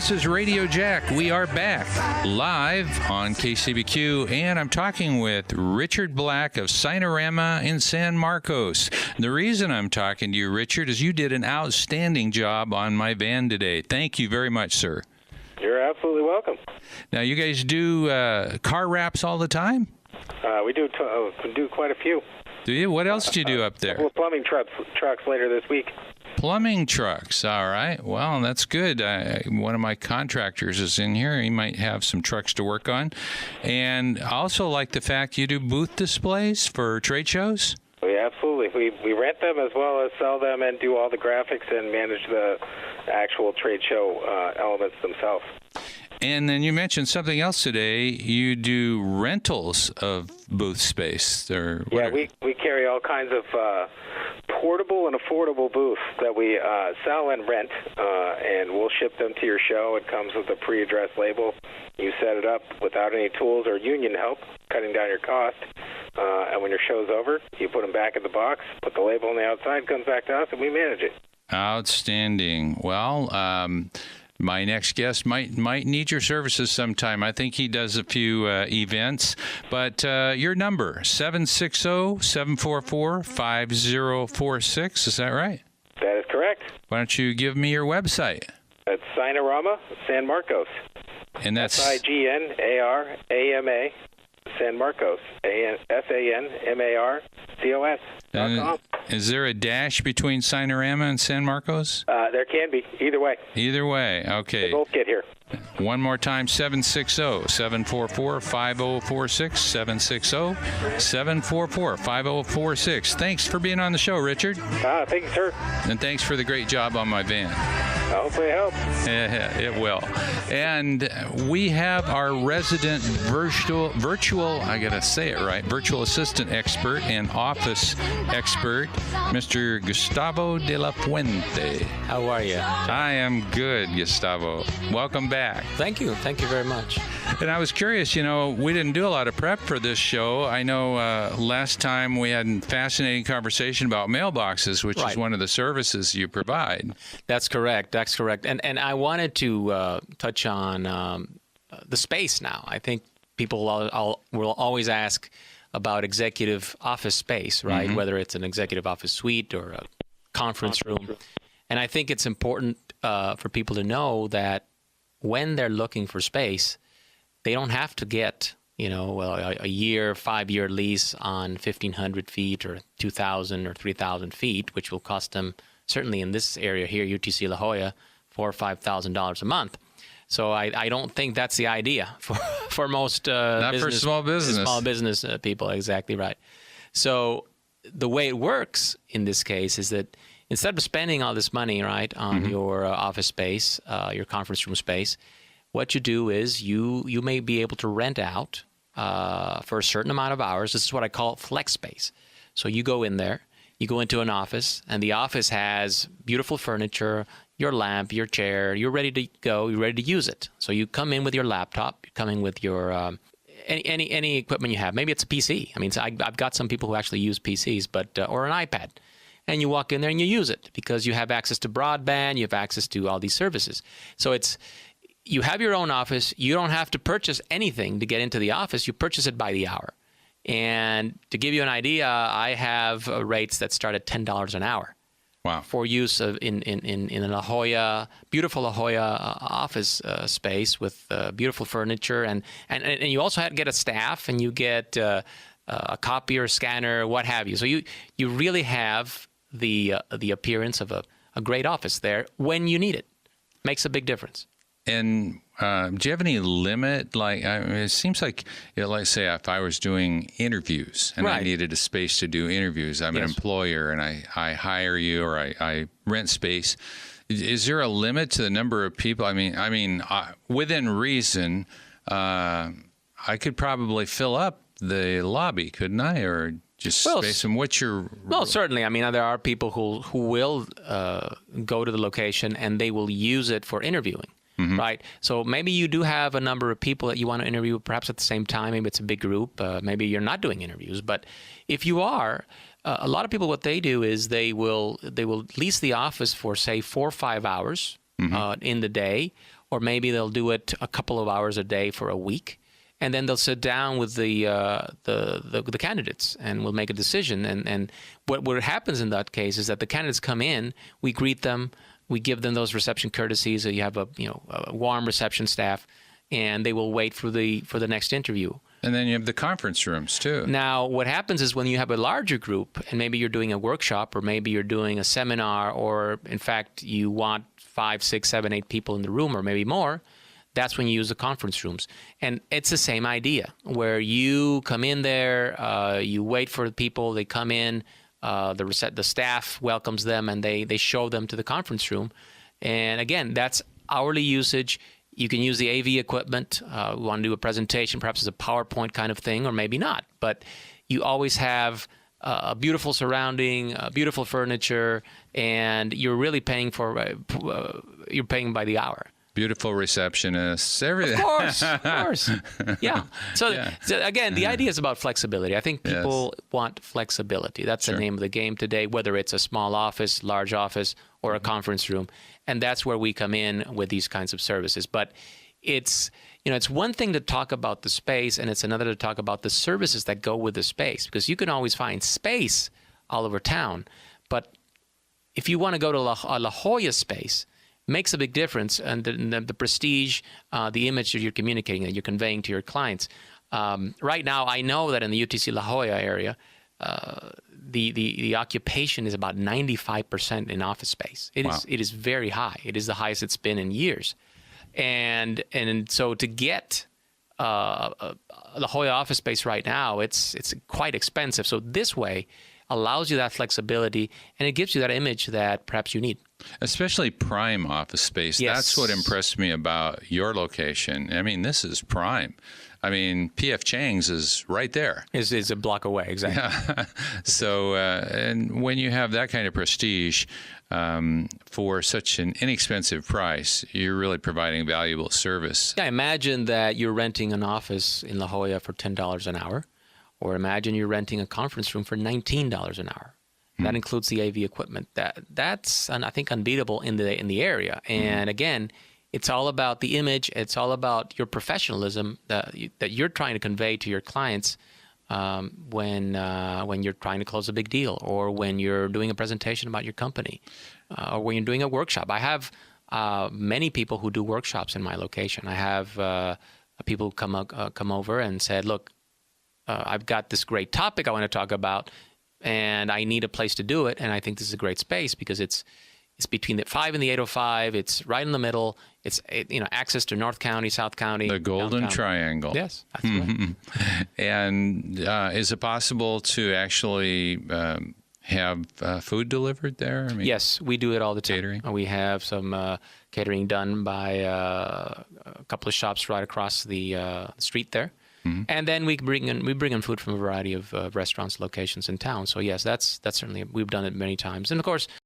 This is Radio Jack. We are back live on KCBQ, and I'm talking with Richard Black of Signarama in San Marcos. The reason I'm talking to you, Richard, is you did an outstanding job on my van today. Thank you very much, sir. You're absolutely welcome. Now, you guys do car wraps all the time? We do quite a few. Do you? What else do you do up there? A couple of plumbing trucks later this week. Plumbing trucks. All right. Well, that's good. One of my contractors is in here. He might have some trucks to work on. And I also like the fact you do booth displays for trade shows. We absolutely. We rent them as well as sell them and do all the graphics and manage the actual trade show elements themselves. And then you mentioned something else today. You do rentals of booth space. Yeah, we carry all kinds of portable and affordable booths that we sell and rent, and we'll ship them to your show. It comes with a pre-addressed label. You set it up without any tools or union help, cutting down your cost. And when your show's over, you put them back in the box, put the label on the outside, comes back to us, and we manage it. Outstanding. Well, my next guest might need your services sometime. I think he does a few events. But your number, 760-744-5046. Is that right? That is correct. Why don't you give me your website? That's Signarama San Marcos. And that's Signarama San Marcos. SanMarcos.com. Is there a dash between Signarama and San Marcos? There can be. Either way. Either way. Okay. They both get here. One more time, 760-744-5046, 760-744-5046. Thanks for being on the show, Richard. Thank you, sir. And thanks for the great job on my van. Hopefully it helps. It will. And we have our resident virtual, I got to say it right, virtual assistant expert and office expert, Mr. Gustavo de la Fuente. How are you? I am good, Gustavo. Welcome back. Thank you. Thank you very much. And I was curious, we didn't do a lot of prep for this show. I know last time we had a fascinating conversation about mailboxes, which is one of the services you provide. That's correct. That's correct. And I wanted to touch on the space now. I think people will always ask about executive office space, right? Mm-hmm. Whether it's an executive office suite or a conference room. And I think it's important for people to know that when they're looking for space, they don't have to get, a 5-year lease on 1,500 feet or 2,000 or 3,000 feet, which will cost them, certainly in this area here, UTC La Jolla, $4,000 or $5,000 a month. So I don't think that's the idea for most not for small business people. Exactly right. So the way it works in this case is that instead of spending all this money, right, on your office space, your conference room space, what you do is you may be able to rent out for a certain amount of hours. This is what I call flex space. So you go in there, you go into an office, and the office has beautiful furniture, your lamp, your chair. You're ready to go. You're ready to use it. So you come in with your laptop. You come in with your any equipment you have. Maybe it's a PC. I mean, I've got some people who actually use PCs, or an iPad. And you walk in there and you use it because you have access to broadband, you have access to all these services. So you have your own office. You don't have to purchase anything to get into the office. You purchase it by the hour. And to give you an idea, I have rates that start at $10 an hour. Wow. For use in La Jolla, beautiful La Jolla office space with beautiful furniture. And you also get a staff, and you get a copier, scanner, what have you. So you really have the appearance of a great office there when you need it. Makes a big difference. And do you have any limit? It seems like, let's say if I was doing interviews and I needed a space to do interviews, I'm an employer and I hire you or I rent space. Is there a limit to the number of people? I mean, within reason, I could probably fill up the lobby, couldn't I? Or just space and what's your... Well, certainly. I mean, there are people who will go to the location and they will use it for interviewing. Mm-hmm. Right. So maybe you do have a number of people that you want to interview perhaps at the same time. Maybe it's a big group. Maybe you're not doing interviews. But if you are, a lot of people, what they do is they will lease the office for, say, 4 or 5 hours in the day, or maybe they'll do it a couple of hours a day for a week. And then they'll sit down with the candidates and we'll make a decision. And what happens in that case is that the candidates come in, we greet them, we give them those reception courtesies. So you have a warm reception staff, and they will wait for the next interview. And then you have the conference rooms too. Now, what happens is when you have a larger group, and maybe you're doing a workshop, or maybe you're doing a seminar, or in fact you want 5, 6, 7, 8 people in the room, or maybe more. That's when you use the conference rooms. And it's the same idea, where you come in there, you wait for the people, they come in, the staff welcomes them, and they show them to the conference room. And again, that's hourly usage. You can use the AV equipment. We want to do a presentation, perhaps as a PowerPoint kind of thing, or maybe not. But you always have a beautiful surrounding, beautiful furniture, and you're really paying you're paying by the hour. Beautiful receptionists, everything. Of course. Yeah. So again, the idea is about flexibility. I think people want flexibility. That's the name of the game today, whether it's a small office, large office, or a conference room. And that's where we come in with these kinds of services. But it's one thing to talk about the space, and it's another to talk about the services that go with the space, because you can always find space all over town. But if you want to go to La Jolla space, makes a big difference, and the prestige, the image that you're communicating, that you're conveying to your clients. Right now, I know that in the UTC La Jolla area, the occupation is about 95% in office space. It is very high. It is the highest it's been in years, and so to get La Jolla office space right now, it's quite expensive. So this way allows you that flexibility, and it gives you that image that perhaps you need. Especially prime office space. Yes. That's what impressed me about your location. I mean, this is prime. I mean, P.F. Chang's is right there. Is a block away, exactly. Yeah. So, and when you have that kind of prestige for such an inexpensive price, you're really providing valuable service. Yeah, imagine that you're renting an office in La Jolla for $10 an hour, or imagine you're renting a conference room for $19 an hour. That includes the AV equipment. That's I think unbeatable in the area. And again, it's all about the image. It's all about your professionalism that you're trying to convey to your clients when you're trying to close a big deal, or when you're doing a presentation about your company, or when you're doing a workshop. I have many people who do workshops in my location. I have people come over and said, "Look, I've got this great topic I want to talk about, and I need a place to do it, and I think this is a great space because it's between the 5 and the 805. It's right in the middle. It's access to North County, South County, the Golden downtown. Triangle. Yes, that's right. And is it possible to actually have food delivered there? I mean, yes, we do it all the time. Catering? We have some catering done by a couple of shops right across the street there. And then we bring in food from a variety of restaurants, locations in town. So yes, that's certainly, we've done it many times. And of course,